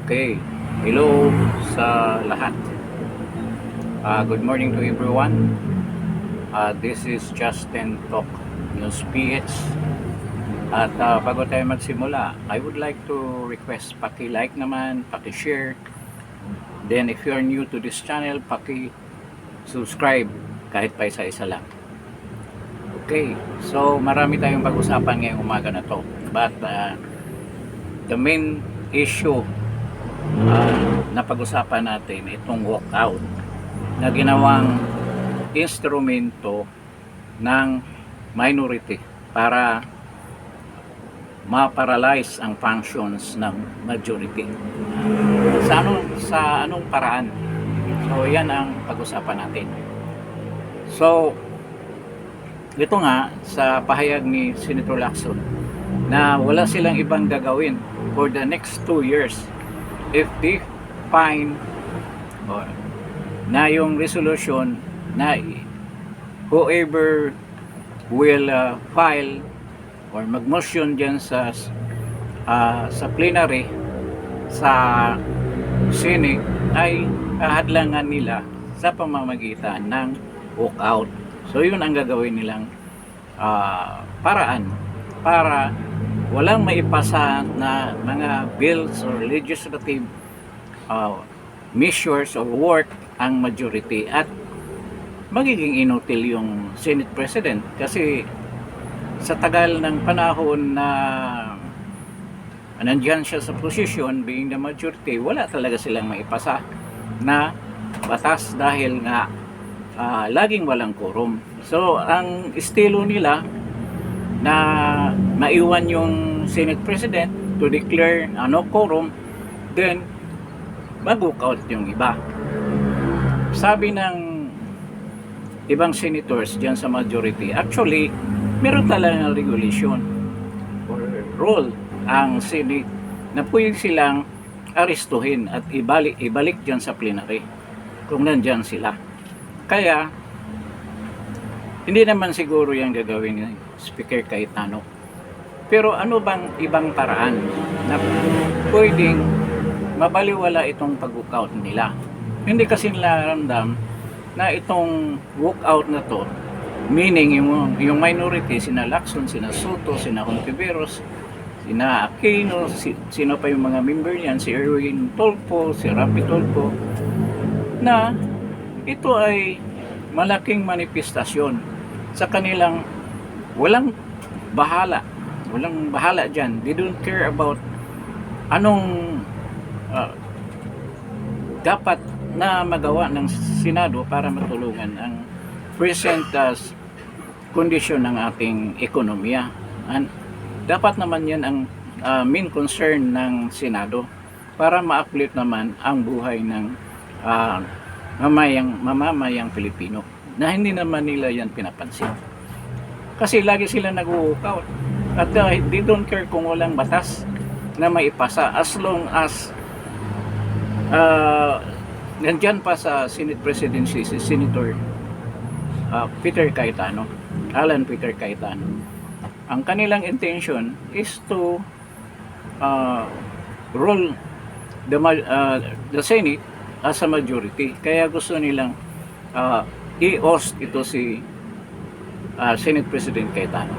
Okay. Hello sa lahat. Good morning to everyone. This is Justin Talk News PH. At bago tayo magsimula, I would like to request paki-like naman, paki-share. Then if you are new to this channel, paki-subscribe kahit pa isa-isa lang. Okay. So marami tayong pag-usapan ngayong umaga na to. But the main issue na pag-usapan natin itong walkout na ginawang instrumento ng minority para ma-paralyze ang functions ng majority. Sa anong paraan? So yan ang pag-usapan natin. So ito nga sa pahayag ni Senator Lacson na wala silang ibang gagawin for the next 2 years if they find na yung resolution na whoever will file or mag-motion dyan sa plenary sa Senate ay kahadlangan nila sa pamamagitan ng walkout. So yun ang gagawin nilang paraan para walang maipasa na mga bills or legislative measures or work ang majority at magiging inutil yung Senate President kasi sa tagal ng panahon na nandyan siya sa posisyon being the majority, wala talaga silang maipasa na batas dahil nga laging walang quorum. So ang estilo nila na maiwan yung Senate President to declare quorum, then mag-walkout yung iba. Sabi ng ibang senators dyan sa majority, actually meron talagang regulation or rule ang Senate na pwede silang arestuhin at ibalik dyan sa plenary kung nandyan sila. Kaya hindi naman siguro yung gagawin ni Speaker Cayetano. Pero ano bang ibang paraan na pwedeng mabaliwala itong pag-walkout nila? Hindi kasi nararamdam na itong walkout na to, meaning yung minority, sina Lacson, sina Soto, sina Hontiveros, sina Aquino, sino pa yung mga member niyan, si Erwin Tolpo, si Rapi Tolpo, na ito ay malaking manifestasyon sa kanilang walang bahala dyan. They don't care about anong dapat na magawa ng Senado para matulungan ang present kondisyon ng ating ekonomiya. And dapat naman yan ang main concern ng Senado para ma-uplift naman ang buhay ng mamamayang Pilipino na hindi naman nila yan pinapansin. Kasi lagi sila nag-walkout at they don't care kung walang batas na maipasa as long as nandyan pa sa Senate Presidency si Senator Alan Peter Cayetano. Ang kanilang intention is to rule the Senate as a majority. Kaya gusto nilang i-oust ito si Senate President Cayetano.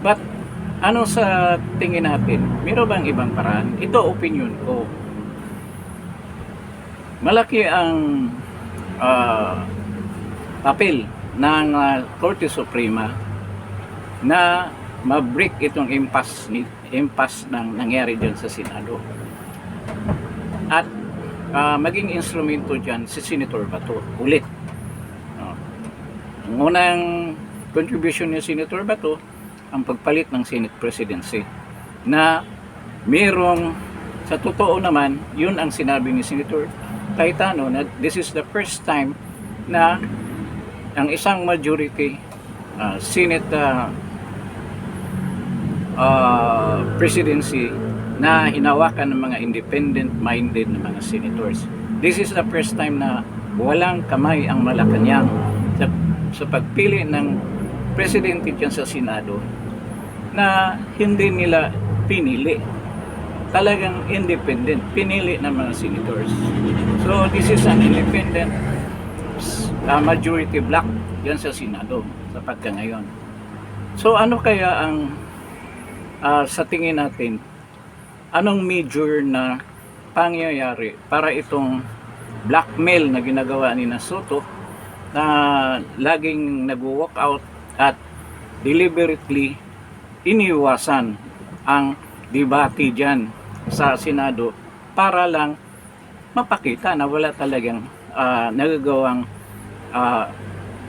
But ano sa tingin natin? Meron bang ibang paraan? Ito opinion ko. Malaki ang papel ng Korte Suprema na ma-break itong impasse ng nangyari dyan sa Senado. At maging instrumento dyan si Senator Bato ulit. Ang unang contribution ni Senator Bato ang pagpalit ng Senate Presidency na merong sa totoo naman yun ang sinabi ni Senator Cayetano na this is the first time na ang isang majority Senate presidency na hinawakan ng mga independent-minded na mga senators. This is the first time na walang kamay ang Malacanang sa pagpili ng presidente dyan sa Senado na hindi nila pinili. talagang independent, pinili ng mga senators. So this is an independent majority block yan sa Senado sa pagka ngayon. So ano kaya ang sa tingin natin, anong major na pangyayari para itong blackmail na ginagawa ni Soto na laging nag-walk out at deliberately iniwasan ang debate dyan sa Senado para lang mapakita na wala talagang nagagawang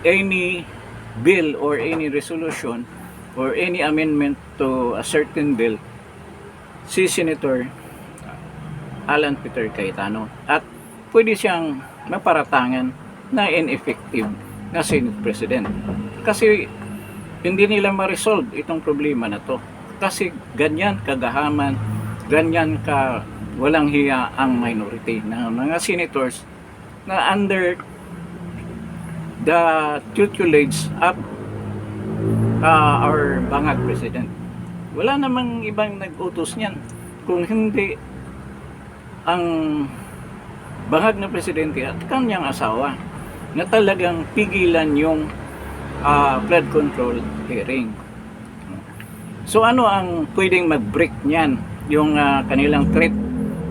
any bill or any resolution or any amendment to a certain bill si Senator Alan Peter Cayetano, at pwede siyang maparatangan na ineffective na Senate President kasi hindi nila ma-resolve itong problema na to kasi ganyan kagahaman, ganyan ka walang hiya ang minority na mga senators na under the tutelage of our bangag president. Wala namang ibang nag-utos niyan kung hindi ang bangag na presidente at kanyang asawa na talagang pigilan yung flood control hearing. So ano ang pwedeng mag-break niyan? Yung kanilang threat,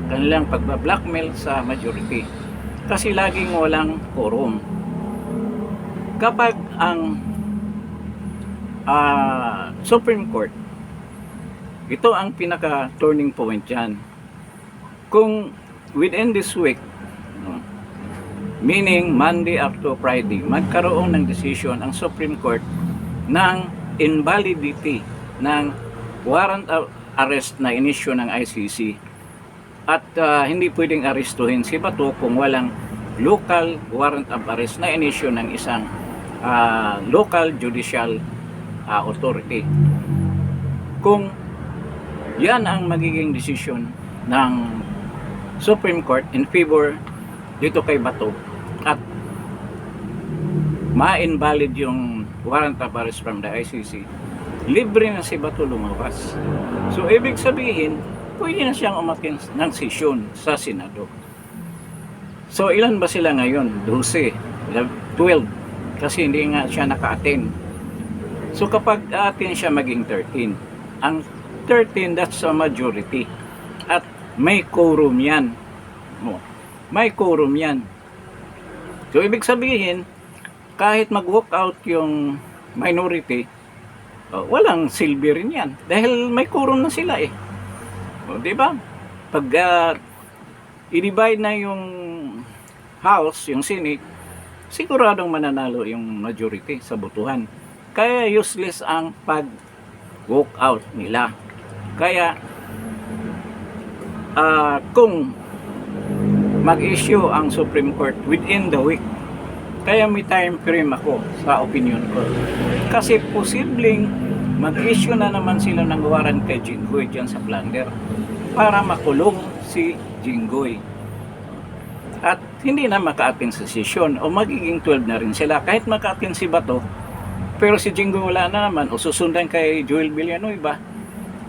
kanilang pagba-blackmail sa majority. Kasi laging walang quorum. Kapag ang Supreme Court, ito ang pinaka turning point yan. Kung within this week, meaning Monday up to Friday, magkaroon ng decision ang Supreme Court ng invalidity ng warrant of arrest na inisyu ng ICC at hindi pwedeng arestuhin si Bato kung walang local warrant of arrest na inisyu ng isang local judicial authority. Kung yan ang magiging decision ng Supreme Court in favor dito kay Bato at ma-invalid yung warrant of arrest from the ICC, libre na si Bato lumabas. So ibig sabihin, pwede na siyang umakin ng sesyon sa Senado. So ilan ba sila ngayon? 12, 12 kasi hindi nga siya naka-attend. So kapag atin siya maging 13, ang 13 that's a majority at may quorum yan. May quorum yan. So ibig sabihin, kahit mag-walk out yung minority, walang silbi rin yan dahil may quorum na sila eh. Di ba? Pag i-divide na yung House, yung Senate, siguradong mananalo yung majority sa botohan. Kaya useless ang pag-walk out nila. Kaya kung mag-issue ang Supreme Court within the week, kaya may time frame ako sa opinion ko. Kasi posibleng mag-issue na naman sila ng warrant kay Jinggoy dyan sa Plunder para makulong si Jinggoy. At hindi na maka-attend sa session o magiging 12 na rin sila. Kahit maka-attend si Bato, pero si Jinggoy wala na naman o susundan kay Joel Villanueva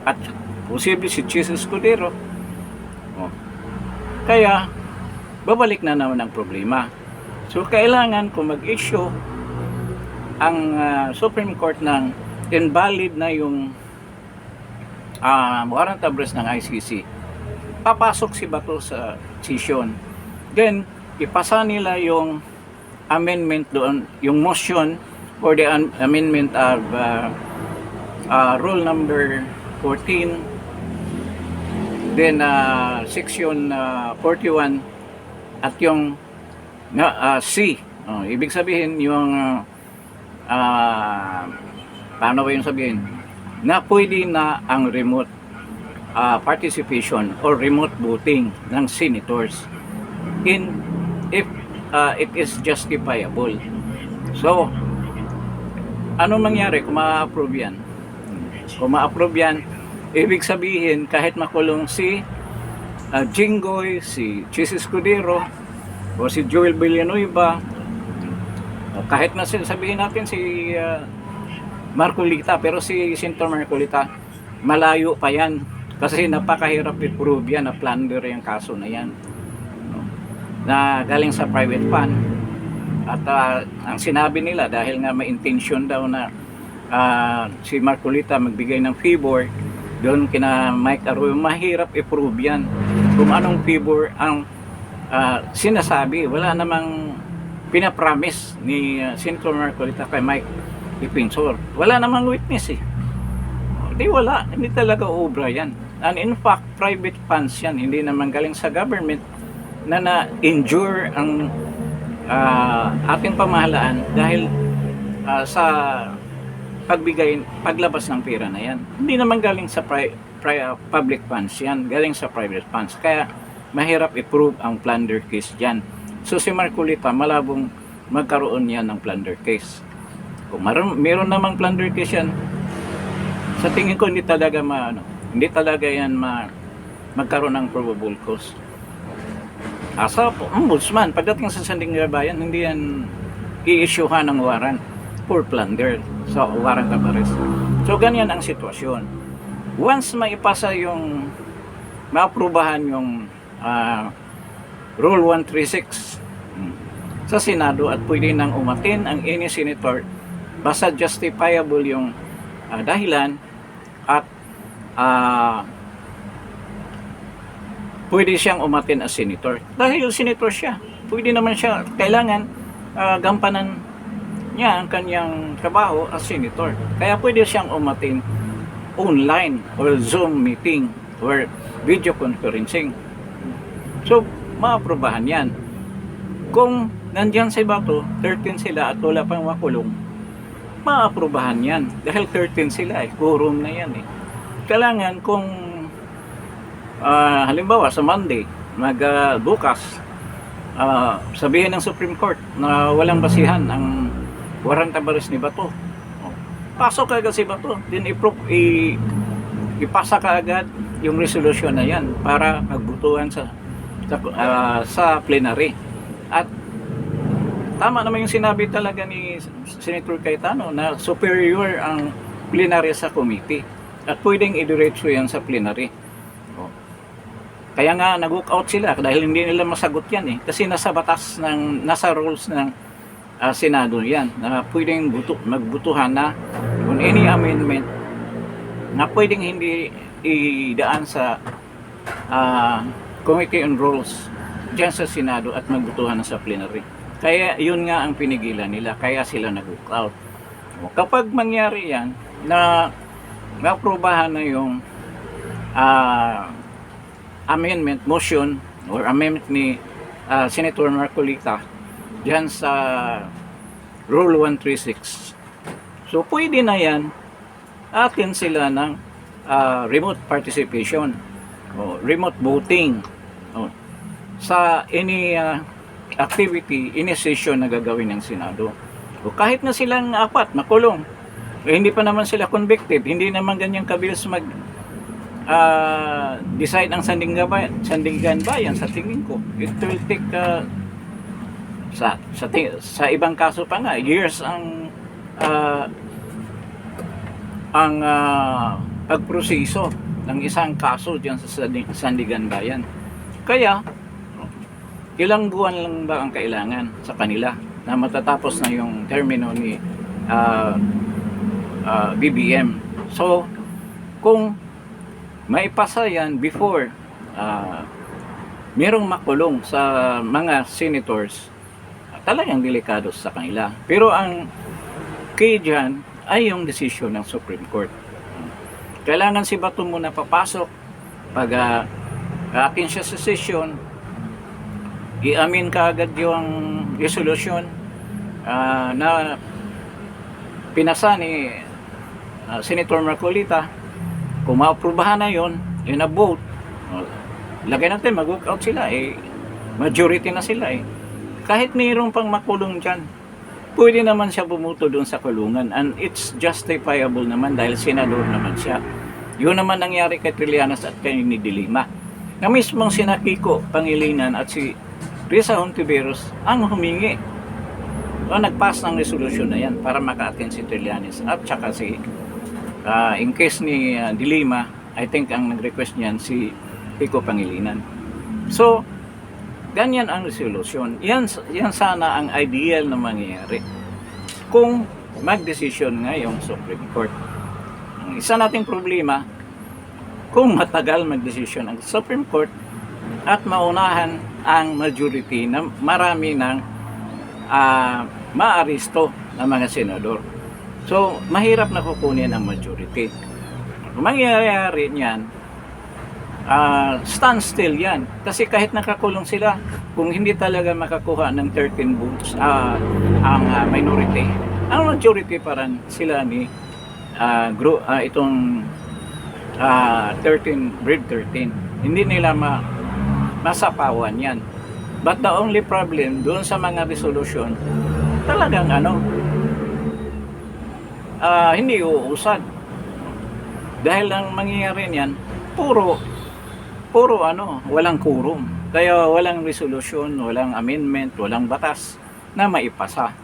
at posible si Jesus Escudero. Kaya babalik na naman ang problema. So kailangan kung mag-issue ang Supreme Court ng invalid na yung warrant of arrest ng ICC, papasok si Bato sa session. Then ipasa nila yung amendment doon, yung motion for the amendment of rule number 14, then section 41 at yung C. Ibig sabihin yung paano ba yung sabihin? Na pwede na ang remote participation or remote voting ng senators if it is justifiable. So, ano mangyari kung ma-approve yan? Kung ma-approve yan, ibig sabihin kahit makulong si Jinggoy, si Jesus Escudero, o si Joel Villanueva, kahit na sabihin natin si Marcolita, pero si Senator Marcolita malayo pa yan Kasi napakahirap i-prove yan na plunder yung kaso na yan, no? Na galing sa private fund. At ang sinabi nila, dahil nga may intention daw na si Marcolita magbigay ng favor doon kina Mike Arroyo, mahirap i-prove yan. Kung anong favor ang sinasabi, wala namang pinapromise ni Senator Marcolita kay Mike Ipinsor. Wala namang witness eh. Di wala, hindi talaga obra yan. And in fact, private funds yan, hindi naman galing sa government na na-injure ang ating pamahalaan dahil sa paglabas ng pera na yan. Hindi naman galing sa public funds yan, galing sa private funds. Kaya mahirap i-prove ang plunder case dyan. So si Marcolita, malabong magkaroon yan ng plunder case. Kung meron namang plunder case yan, sa tingin ko hindi talaga yan magkaroon ng probable cause. Asa ombudsman, pagdating sa Sandigan-Bayan, hindi yan i-issuehan ng warrant for plunder sa warrant of arrest. So ganyan ang sitwasyon. Once maipasa yung maaprubahan yung Rule 136 sa Senado at pwede nang umatin ang any senator basta justifiable yung dahilan at pwede siyang umatin as senator. Dahil senator siya, pwede naman siya, kailangan gampanan niya ang kanyang trabaho as senator. Kaya pwede siyang umatin online or Zoom meeting or video conferencing. So, maaprobahan yan. Kung nandyan sa Bato, 13 sila at wala pang makulong, maaprobahan yan. Dahil 13 sila quorum na yan eh. Kailangan kung halimbawa sa Monday, bukas, sabihin ng Supreme Court na walang basihan ang warrant of arrest ni Bato. Pasok agad si Bato, din ipasa ka agad yung resolution na yan para magbutuhan sa plenary. At tama naman yung sinabi talaga ni Senator Cayetano na superior ang plenary sa committee at pwedeng idiretso yan sa plenary. Kaya nga nag-walk out sila dahil hindi nila masagot yan eh. Kasi nasa batas nasa rules ng Senado yan na pwedeng magbutuhan na kung any amendment na pwedeng hindi idaan sa Committee on Rules dyan sa Senado at magbutuhan na sa plenary. Kaya yun nga ang pinigilan nila, kaya sila nag-walk out. Kapag mangyari yan na maaprubahan na yung amendment motion or amendment ni Senator Marcolita diyan sa Rule 136. So pwede na yan, atin sila ng remote participation o remote voting sa any activity, any session na gagawin ng Senado. O kahit na silang apat makulong, hindi pa naman sila convicted, hindi naman ganyan kabilis decide ang Sandigan Bayan sa tingin ko. It will take sa ibang kaso pa nga years ang pagproseso ng isang kaso diyan sa Sandigan Bayan. Kaya ilang buwan lang ba ang kailangan sa kanila na matatapos na yung termino ni BBM. So kung maipasa yan before merong makulong sa mga senators, talagang delikado sa kanila. Pero ang key dyan ay yung decision ng Supreme Court. Kailangan si Bato muna papasok pag akin siya sa session, i-amin ka agad yung resolution na pinasa ni Senator Marcolita. Kung maaprubahan na yun na vote, lagay natin, mag-walk out sila majority na sila kahit mayroong pang makulong dyan, pwede naman siya bumuto doon sa kulungan and it's justifiable naman dahil senador naman siya. Yun naman nangyari kay Trillanes at kay ni De Lima na mismong sina Kiko Pangilinan at si Risa Hontiveros ang humingi o nagpass ng resolution na yan para maka-attend si Trillanes at saka si in case ni De Lima I think ang nag-request niyan si Pico Pangilinan. So, ganyan ang resolution. Yan sana ang ideal na mangyayari kung mag-desisyon nga yung Supreme Court. Ang isa nating problema, kung matagal mag-desisyon ang Supreme Court at maunahan ang majority na marami ng maaresto ng mga senador. So, mahirap na kukunin ang majority. Kung mangyayari niyan, standstill yan. Kasi kahit nakakulong sila, kung hindi talaga makakuha ng 13 votes ang minority, ang majority parang sila ni itong 13, breed 13. Hindi nila masapawan yan. But the only problem doon sa mga resolution, talagang hindi uusad. Dahil ang mangyayari niyan, puro walang quorum. Kaya walang resolution, walang amendment, walang batas na maipasa.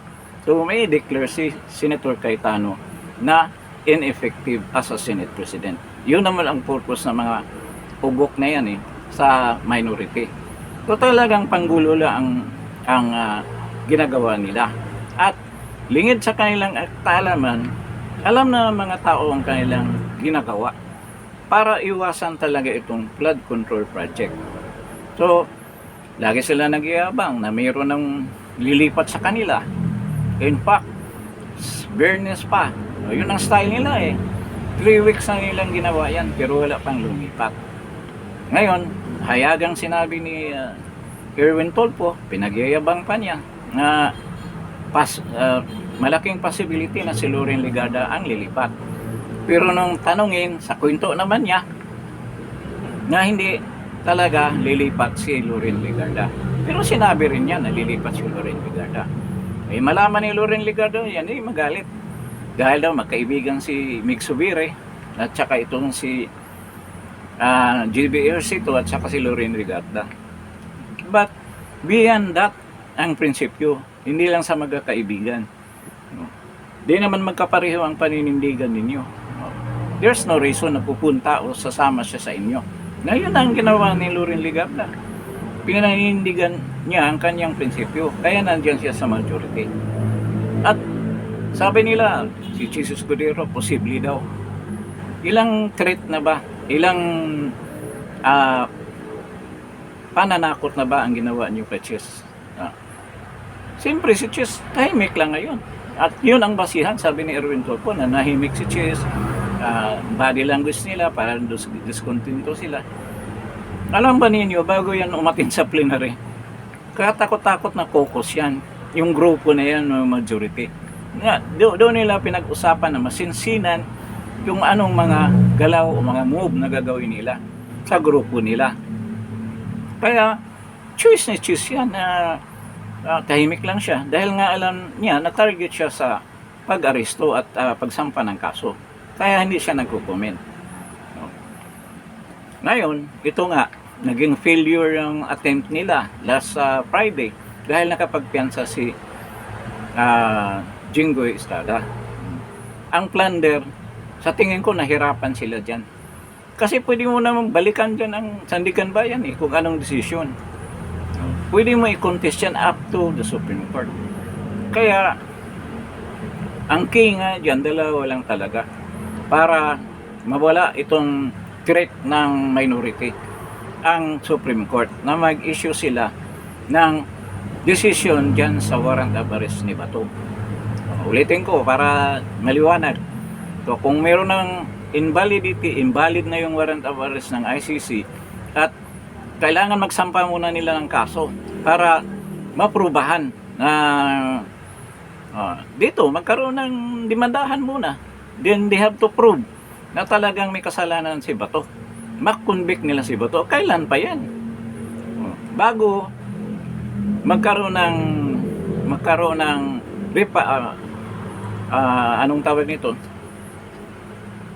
So may declare si Senator Cayetano na ineffective as a Senate President. Yun naman ang purpose ng mga ubok na yan sa minority. So talagang panggulo lang ang ginagawa nila. At lingid sa kanilang kaalaman, alam na ng mga tao ang kanilang ginagawa para iwasan talaga itong flood control project. So, lagi sila nag-iabang na mayroon ng lilipat sa kanila. In fact, fairness pa. Yun ang style nila 3 weeks na nilang ginawa yan pero wala pang lumipat. Ngayon, hayagang sinabi ni Erwin Tulfo, pinagyayabang pa niya na malaking possibility na si Loren Legarda ang lilipat. Pero nung tanungin sa kwento naman niya na hindi talaga lilipat si Loren Legarda. Pero sinabi rin niya na lilipat si Loren Legarda. Malaman ni Loren Legarda yan magalit. Dahil daw magkaibigan si Mig Subire at saka itong si JB Ercito at saka si Loren Legarda. But beyond that, ang prinsipyo, hindi lang sa magkakaibigan. Di naman magkapareho ang paninindigan ninyo. There's no reason na pupunta o sasama siya sa inyo. Ngayon ang ginawa ni Loren Legarda. Pinanindigan niya ang kanyang prinsipyo. Kaya nandiyan siya sa majority. At sabi nila, si Jesus Cordero, posible daw. Ilang threat na ba? Ilang pananakot na ba ang ginawa niyo kay Chis? Siyempre si Chis, tahimik lang ngayon. At yun ang basihan, sabi ni Erwin Tulfo, na nahimik si Chis. Body language nila, para discontento sila. Alam ba ninyo, bago yan umatin sa plenary, katakot-takot na caucus yan. Yung grupo na yan, majority. Doon nila pinag-usapan na masinsinan yung anong mga galaw o mga move na gagawin nila sa grupo nila. Kaya, choice na choice yan na tahimik lang siya. Dahil nga alam niya, na-target siya sa pag-aresto at pagsampa ng kaso. Kaya hindi siya nagko-comment. Ngayon, ito nga, naging failure yung attempt nila last Friday dahil nakapagpiansa si Jinggoy Estrada. Ang plunder, sa tingin ko nahirapan sila dyan. Kasi pwede mo naman balikan dyan ang Sandigan Bayan kung anong desisyon. Pwede mo i-contest yan up to the Supreme Court. Kaya, ang key nga dyan, dalawa lang talaga para mawala itong threat ng minority ang Supreme Court na mag-issue sila ng decision dyan sa warrant of arrest ni Bato. Ulitin ko para maliwanag. So, kung meron ng invalid na yung warrant of arrest ng ICC at kailangan magsampa muna nila ng kaso para maprubahan na dito magkaroon ng demandahan muna. Then they have to prove na talagang may kasalanan si Bato. Mak-convict nila si Bato. Kailan pa yan? Bago magkaroon ng anong tawag nito?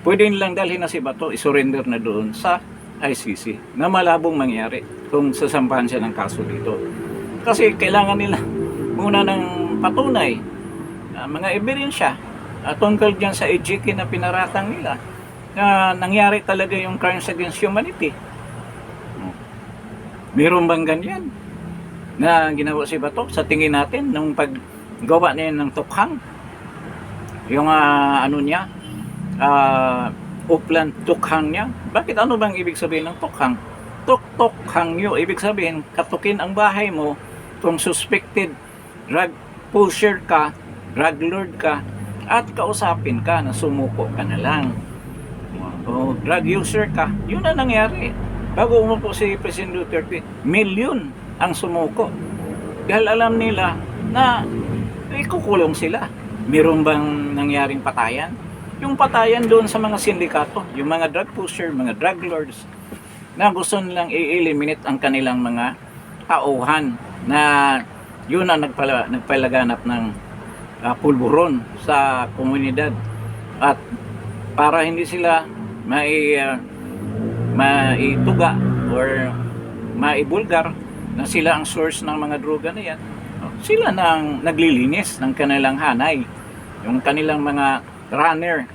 Pwede nilang dalhin na si Bato, isurrender na doon sa ICC na malabong mangyari kung sasampahan siya ng kaso dito. Kasi kailangan nila muna ng patunay, mga ebidensya tungkol dyan sa ejiki na pinaratang nila nangyari talaga yung crimes against humanity. Meron bang ganyan na ginawa si Bato sa tingin natin nung paggawa niya ng tukhang? Yung ano niya, upland tukhang niya. Bakit ano bang ibig sabihin ng tukhang? Tukhang nyo, ibig sabihin katukin ang bahay mo kung suspected drug pusher ka, drug lord ka, at kausapin ka na sumuko ka na lang. O drug user ka, yun na nangyari. Bago umupo si President Duterte, milyon ang sumuko. Dahil alam nila na ikukulong sila. Meron bang nangyaring patayan? Yung patayan doon sa mga sindikato, yung mga drug pusher, mga drug lords, na gusto nilang i-eliminate ang kanilang mga tauhan na yun ang nagpalaganap ng pulburon sa komunidad. At para hindi sila maituga or maibulgar na sila ang source ng mga droga na yan, sila nang naglilinis ng kanilang hanay, yung kanilang mga runner,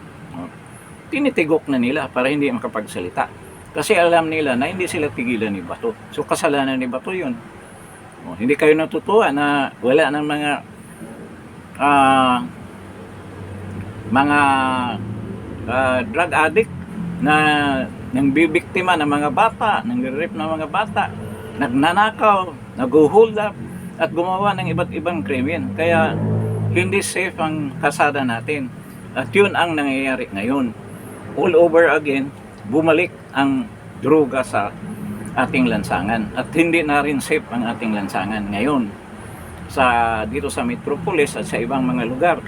tinitigok na nila para hindi makapagsalita. Kasi alam nila na hindi sila tigilan ni Bato. So kasalanan ni Bato yun. Hindi kayo natutuwa na wala ng mga drug addict na nangbibiktima ng mga bata, nangre-rape ng mga bata, nagnanakaw, nag-hold up, at gumawa ng iba't ibang krimen. Kaya hindi safe ang kalsada natin. At yun ang nangyayari ngayon. All over again, bumalik ang droga sa ating lansangan. At hindi na rin safe ang ating lansangan ngayon. Dito sa Metropolis at sa ibang mga lugar.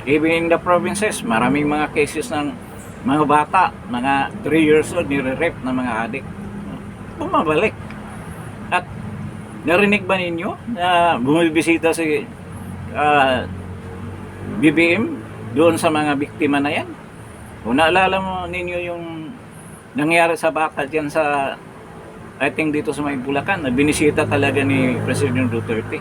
Even in the provinces, maraming mga cases ng mga bata, mga 3 years old, nire-rape ng mga adik. Bumabalik. At narinig ba ninyo na bumibisita si BBM doon sa mga biktima na yan? Kung naalala mo ninyo yung nangyari sa bata dyan sa, I think dito sa may Bulacan, na binisita talaga ni President Duterte.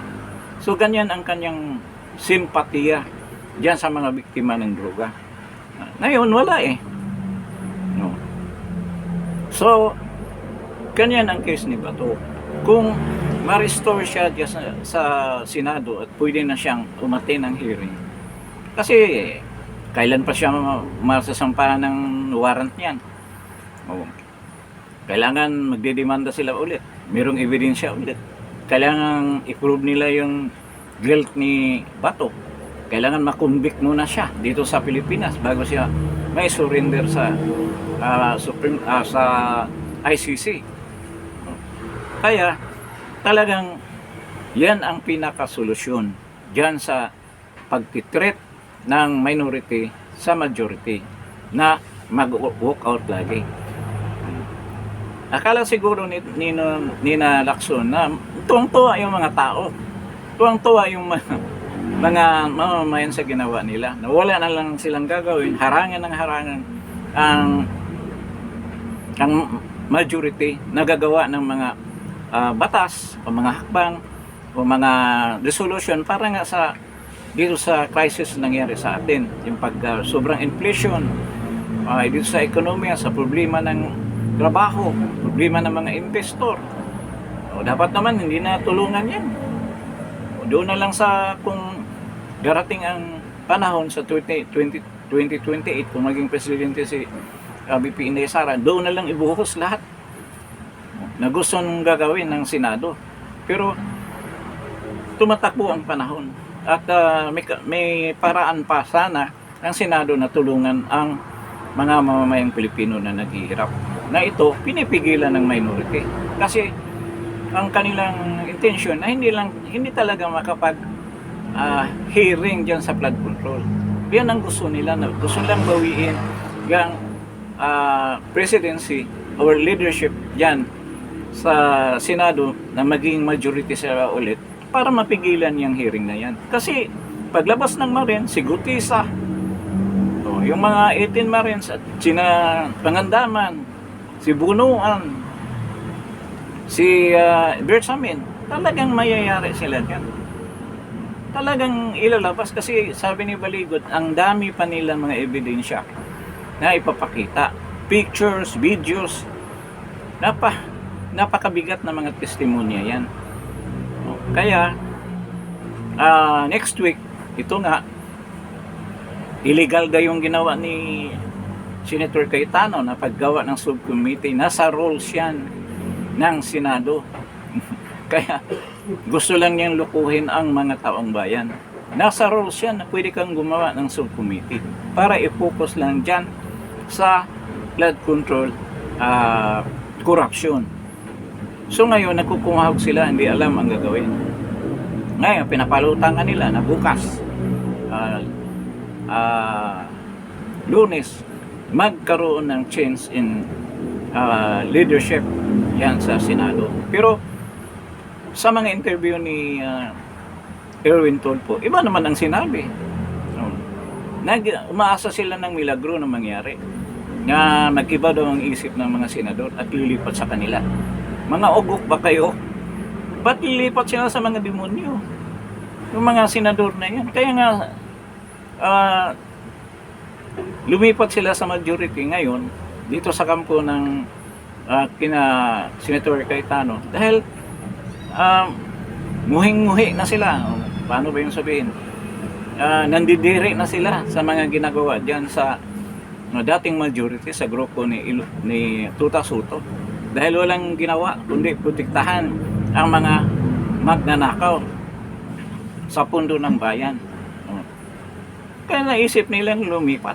So ganyan ang kanyang simpatiya dyan sa mga biktima ng droga. Ngayon, wala eh. No. So, ganyan ang case ni Bato. Kung ma-restore siya dyan sa Senado at pwede na siyang umatin ng hearing. Kasi, kailan pa siya masasampahan ng warrant niyan? Kailangan magdedemanda sila ulit. Merong ebidensya ulit. Kailangan i-prove nila yung guilt ni Bato. Kailangan makonvict muna siya dito sa Pilipinas bago siya may surrender sa sa ICC. Kaya talagang yan ang pinakasolusyon diyan sa pagtitreat ng minority sa majority na mag-walk out lagi. Akala siguro Nina Lacson na tuwang-tuwa yung mga tao. Tuwang-tuwa yung mga mamamayan sa ginawa nila. Nawala na lang silang gagawin, harangan ng harangan ang majority nagagawa ng mga batas o mga hakbang o mga resolution para nga dito sa crisis nangyari sa atin, yung sobrang inflation, dito sa ekonomiya, sa problema ng trabaho, problema ng mga investor. Dapat naman hindi na tulungan yan. Doon na lang kung darating ang panahon sa 2028 kung maging presidente si BP Inday Sara, doon na lang ibuhos lahat na gusto nung gagawin ng Senado. Pero tumatakbo ang panahon at may paraan pa sana ang Senado na tulungan ang mga mamamayang Pilipino na naghihirap. Na ito, pinipigilan ng minority. Kasi ang kanilang intention na hindi talaga makapag hearing dyan sa flood control. Yan ang gusto nila. Gusto nilang bawiin yung presidency or leadership dyan sa Senado na maging majority sila ulit para mapigilan yung hearing na yan. Kasi paglabas ng Marine, si Gutisa, yung mga 18 Marines at sina Pangandaman, si Bunuan, si Bersamin, talagang mayayari sila dyan. Talagang ilalabas kasi sabi ni Baligot, ang dami pa nilang mga ebidensya na ipapakita pictures, videos. Napakabigat na mga testimonya yan. Kaya, next week, ito nga, illegal daw yung ginawa ni Senator Cayetano na paggawa ng subcommittee. Nasa rules yan ng Senado. Kaya gusto lang niyang lukuhin ang mga taong bayan. Nasa rules yan na pwede kang gumawa ng subcommittee para i-focus lang dyan sa flood control, corruption. So ngayon, nagkukumahog sila, hindi alam ang gagawin. Ngayon, pinapalutangan nila na bukas, Lunes, magkaroon ng change in leadership yan sa Senado. Pero sa mga interview ni Erwin Tulfo, iba naman ang sinabi. Umaasa sila ng milagro na mangyari, na mag-iba daw ang isip ng mga senador at lilipat sa kanila. Mga ugok ba kayo? Ba't lilipat sila sa mga demonyo? Yung mga senador na yan. Kaya nga lumipat sila sa majority ngayon dito sa kampo ng kina Senator Cayetano dahil muhing-muhi na sila. Paano ba yung sabihin? Nandidiri na sila sa mga ginagawa diyan sa dating majority sa grupo ni Tuta Soto dahil walang ginawa kundi protektahan ang mga magnanakaw sa pundo ng bayan. Kaya naisip nilang lumipat.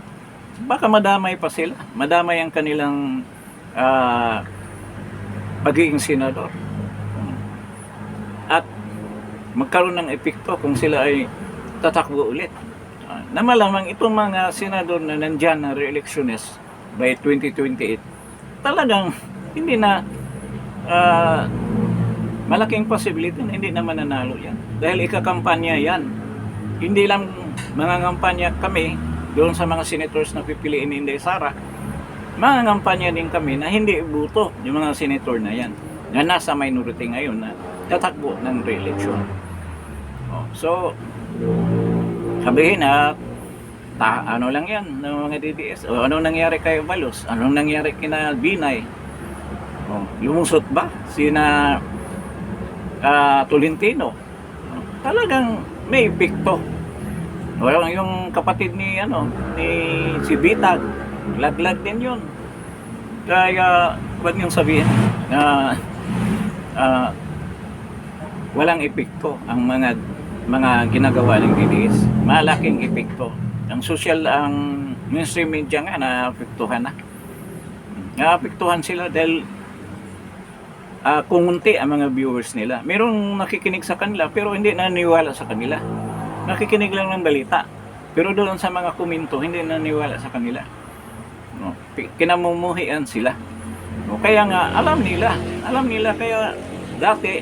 Baka madamay pa sila. Madamay ang kanilang pagiging senador. At magkaroon ng epekto kung sila ay tatakbo ulit. Na malamang itong mga senador na nandyan na re-electionist by 2028, talagang hindi na malaking possibility na hindi na mananalo yan. Dahil ikakampanya yan. Hindi lang mga kampanya kami doon sa mga senators na pipiliin ni Inday Sara, mga kampanya din kami na hindi ibuto yung mga senator na yan na nasa minority ngayon na tatakbo ng re-election. So, sabihin na ano lang yan ng mga DDS o anong nangyari kay Balos, anong nangyari kina Binay, lumusot ba sina Tolentino? Talagang may epekto. Yung kapatid ni si Bitag, laglag din yun. Kaya wag niyong sabihin na walang epekto ang mga ginagawa ng DDS. Malaking epekto. Ang mainstream media nga naapektuhan na. Naapektuhan sila dahil kumunti ang mga viewers nila. Merong nakikinig sa kanila pero hindi naniwala sa kanila. Nakikinig lang ng balita. Pero doon sa mga komento, hindi naniwala sa kanila. Kinamumuhian sila. Kaya nga, alam nila kaya dati,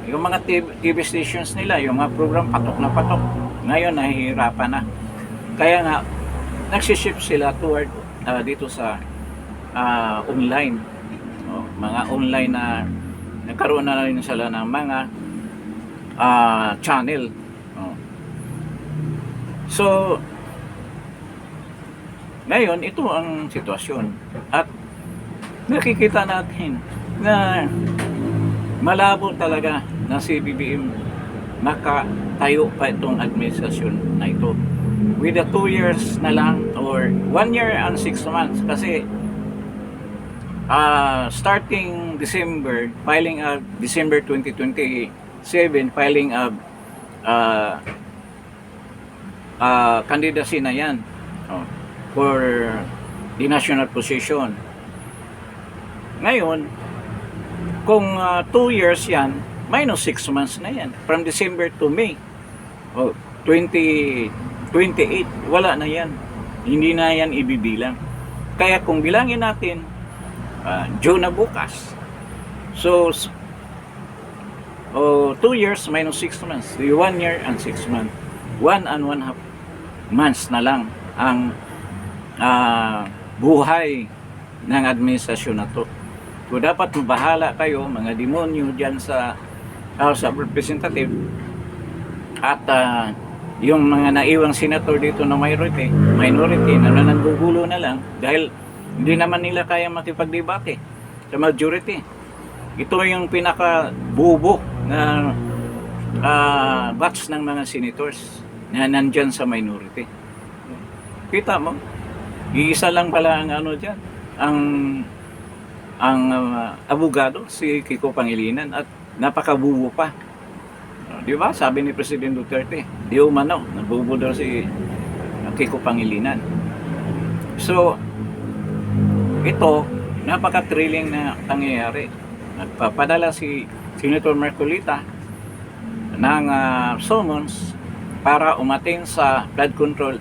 yung mga TV stations nila, yung mga program patok na patok. Ngayon, nahihirapan na. Kaya nga, nagsishift sila toward dito sa online. Mga online na nagkaroon na rin sila ng mga channel. So, ngayon, ito ang sitwasyon. At nakikita natin na malabo talaga na si BBM makatayo pa itong administrasyon na ito. With the 2 years na lang or 1 year and 6 months kasi starting December, filing of December 2027, filing of candidacy na yan for the national position. Ngayon, kung 2 years yan, minus 6 months na yan. From December to May 2028, wala na yan. Hindi na yan ibibilang. Kaya kung bilangin natin, June na bukas. So, 2 years minus 6 months. 1 year and 6 months. 1.5 months na lang ang buhay ng administrasyon na to. So, dapat mabahala kayo, mga demonyo dyan sa House of Representatives at yung mga naiwang senator dito na minority na nangugulo na lang dahil Hindi naman nila kaya makipagdebate sa majority. Ito yung pinaka-bubo na batch ng mga senators na nandyan sa minority. Kita mo, iisa lang pala ang ano dyan, ang abogado, si Kiko Pangilinan, at napakabubo pa. Di ba? Sabi ni President Duterte, di umano, nabubo daw si Kiko Pangilinan. So, ito, napaka-thrilling na pangyayari. Nagpapadala si Senator Marcolita ng summons para umatin sa flood control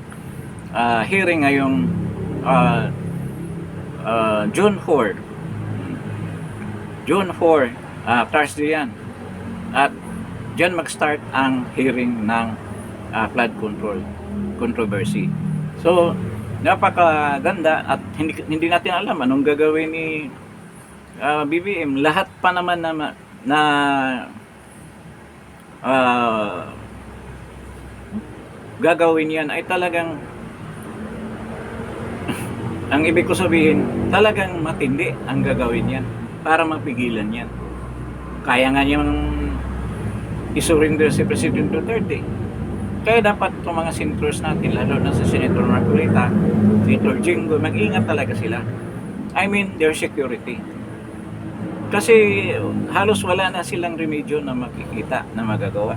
hearing ngayong June 4. June 4, Thursday yan. At dyan mag-start ang hearing ng flood control controversy. So, napakaganda at hindi natin alam anong gagawin ni BBM. Lahat pa naman na gagawin yan ay talagang ang ibig ko sabihin, talagang matindi ang gagawin yan para mapigilan yan. Kaya nga niyang isurrender si President Duterte. Kaya dapat itong mga senators natin, lalo na si Senator Marcolita, Senator Jingo, mag-ingat talaga sila. I mean, their security. Kasi halos wala na silang remedyo na makikita, na magagawa.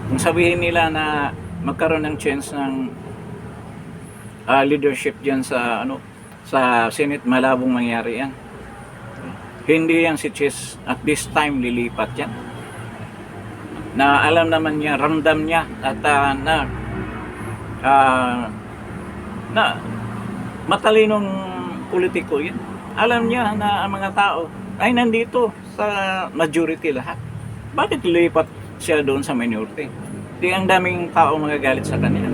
Kung sabihin nila na magkaroon ng chance ng leadership dyan sa Senate, malabong mangyari yan. Hindi yan si Chis at this time lilipat yan. Na alam naman niya, ramdam niya at na matalinong politiko yan. Alam niya na ang mga tao ay nandito sa majority lahat. Bakit lilipat siya doon sa minority? Di ang daming tao magagalit sa kanila.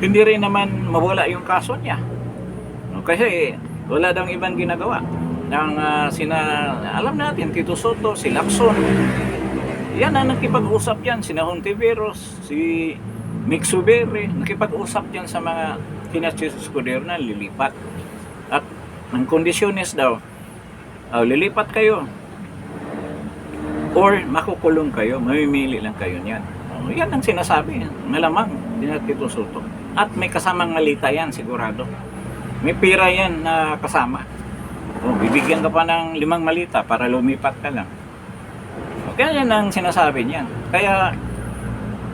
Hindi rin naman mawala yung kaso niya. Kasi wala daw ibang ginagawa. Alam natin, Tito Soto, si Lacson, yan ang nakipag-usap yan, si Hontiveros, si Mick Subere, nakipag-usap yan sa mga Pinachis Escudero na lilipat. At ang kondisyones daw, lilipat kayo or makukulong kayo, mamimili lang kayo niyan. Yan ang sinasabi, malamang din at Tito Soto. At may kasamang malita yan, sigurado. May pira yan na kasama. Bibigyan ka pa ng 5 malita para lumipat ka lang. Kaya yan ang sinasabi niyan. Kaya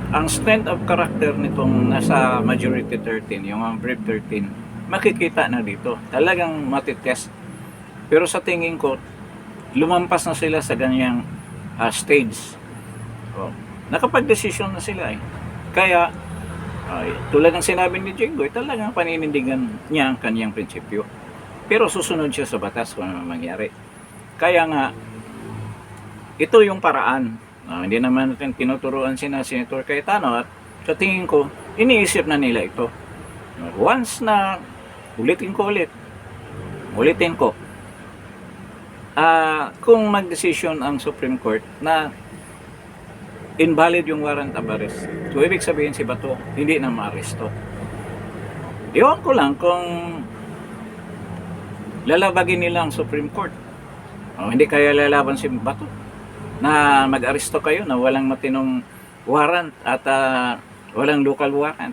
ang strength of character nitong nasa majority 13, yung brief 13, makikita na dito. Talagang matitest. Pero sa tingin ko, lumampas na sila sa ganyang stage. Nakapag-desisyon na sila eh. Kaya, tulad ng sinabi ni Jingoy, talagang paninindigan niya ang kanyang prinsipyo. Pero susunod siya sa batas kung ano mangyari. Kaya nga, ito yung paraan. Hindi naman natin tinuturuan si Senator Cayetano at sa tingin ko, iniisip na nila ito. Once na, ulitin ko, kung mag-decision ang Supreme Court na invalid yung warrant of arrest, so ibig sabihin si Bato, hindi na ma-aresto. Iwan ko lang kung lalabagin nila ang Supreme Court. Hindi kaya lalaban si Bato na mag-aresto kayo na walang matinong warrant at walang local warrant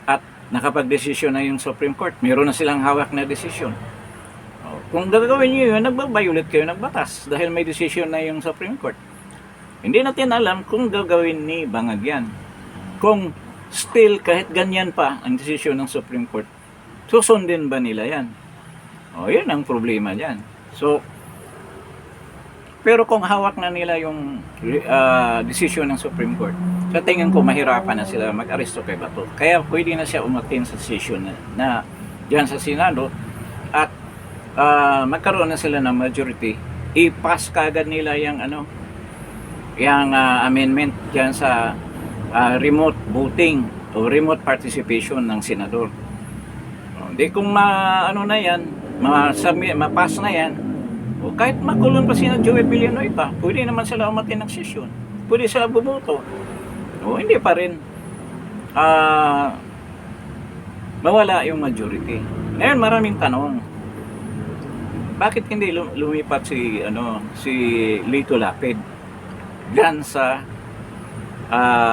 at nakapag-desisyon na yung Supreme Court. Meron na silang hawak na desisyon. Kung gagawin nyo yun, nagbabayulit kayo ng batas dahil may desisyon na yung Supreme Court. Hindi natin alam kung gagawin ni Bangag yan. Kung still kahit ganyan pa ang desisyon ng Supreme Court, susundin ba nila yan? Yun ang problema dyan. So, pero kung hawak na nila yung desisyon ng Supreme Court, sa tingin ko mahirapan na sila mag-aresto kay Bato. Kaya pwede na siya umatin sa session na dyan sa Senado at magkaroon na sila ng majority. I-pass kagad nila yung amendment dyan sa remote voting o remote participation ng senador. Di kung na yan, mapass na yan, o kahit makulong pa sila Joey Villanueva pa, pwede naman sila umatin ng sesyon. Pwede sila bumoto. O hindi pa rin mawala yung majority. Ngayon maraming tanong. bakit hindi lumipat si Lito Lapid diyan sa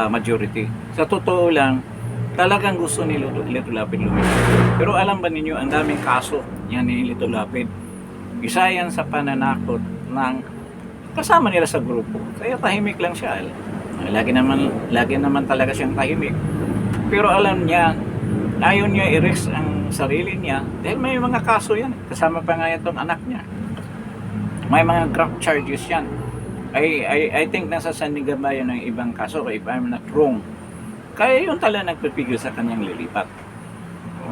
majority? Sa totoo lang, talagang gusto ni Lito Lapid lumipat. Pero alam ba ninyo, ang daming kaso yan ni Lito Lapid. Isa yan sa pananakot ng kasama nila sa grupo. Kaya tahimik lang siya. Lagi naman talaga siyang tahimik. Pero alam niya, ayaw niya i-risk ang sarili niya dahil may mga kaso yan. Kasama pa nga itong anak niya. May mga graft charges yan. I think nasa Sandigabayan ng ibang kaso, if I'm not wrong. Kaya yun talaga nagpipigil sa kanyang lilipat.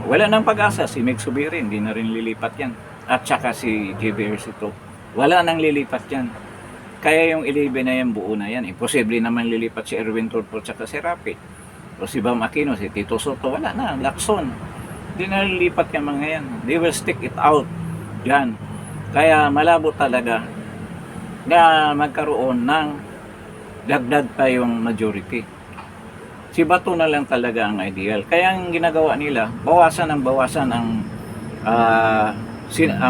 Wala nang pag-asa, si Meg Subiri, hindi na rin lilipat yan. At saka si JB Ejercito, wala nang lilipat yan. Kaya yung 11 na yan, buo na yan. Imposible naman lilipat si Erwin Tulfo at saka si Rapi. O si Bam Aquino, si Tito Soto, wala na, Lacson. Hindi na lilipat yung mga yan. They will stick it out. Yan. Kaya malabo talaga na magkaroon ng dagdag pa yung majority. Si Bato na lang talaga ang ideal. Kaya ang ginagawa nila, bawasan ang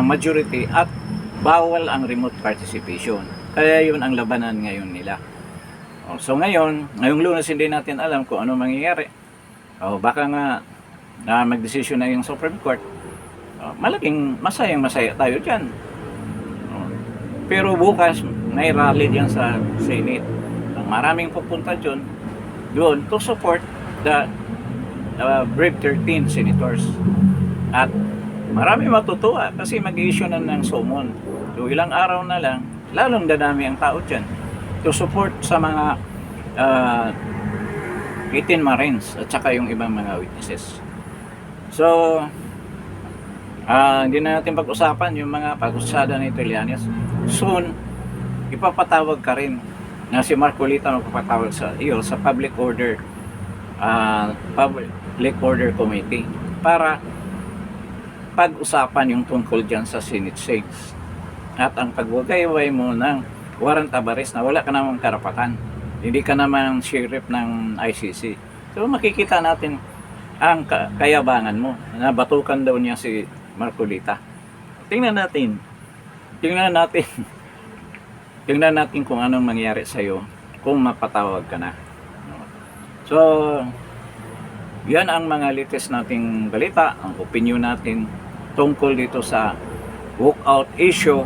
majority at bawal ang remote participation. Kaya yun ang labanan ngayon nila. So ngayong Lunes hindi natin alam kung ano mangyayari. Baka nga magdesisyon na yung Supreme Court. Masaya tayo dyan. Pero bukas may rally diyan sa Senate. Maraming pupunta doon to support the Brave 13 senators. At marami matutuwa kasi mag-issue na ng summon. So ilang araw na lang, lalong dadami ang tao dyan to support sa mga 18 Marines at saka yung ibang mga witnesses. So hindi na natin pag-usapan yung mga pag-usada ni Trillanes. Soon, ipapatawag ka rin na si Marcolita magpapatawag sa Public Order Committee para pag-usapan yung tungkol dyan sa Senate seats at ang pagwagayway mo ng warrant of arrest na wala ka namang karapatan, hindi ka naman sheriff ng ICC. So makikita natin ang kayabangan mo. Nabatukan daw niya si Marcolita. Tingnan natin kung anong mangyari sa'yo kung mapatawag ka na. So, yan ang mga latest nating balita, ang opinion natin tungkol dito sa walkout issue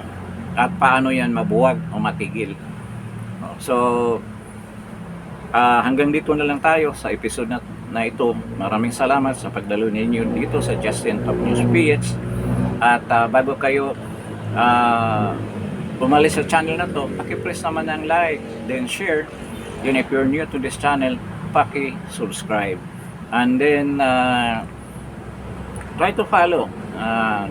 at paano yan mabuwag o matigil. So, hanggang dito na lang tayo sa episode na ito. Maraming salamat sa pagdalo ninyo dito sa Justin Top News PH. At bago kayo bumalik sa channel na to, paki-press naman ng like, then share. Then if you're new to this channel, paki-subscribe. And then try to follow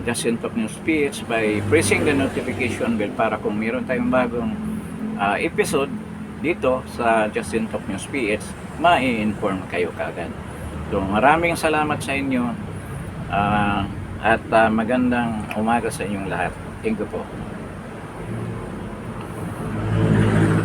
Justin Top News PH by pressing the notification bell para kung meron tayong bagong episode dito sa Justin Top News PH, ma-inform kayo kaagad. So maraming salamat sa inyo at magandang umaga sa inyong lahat. Thank you po.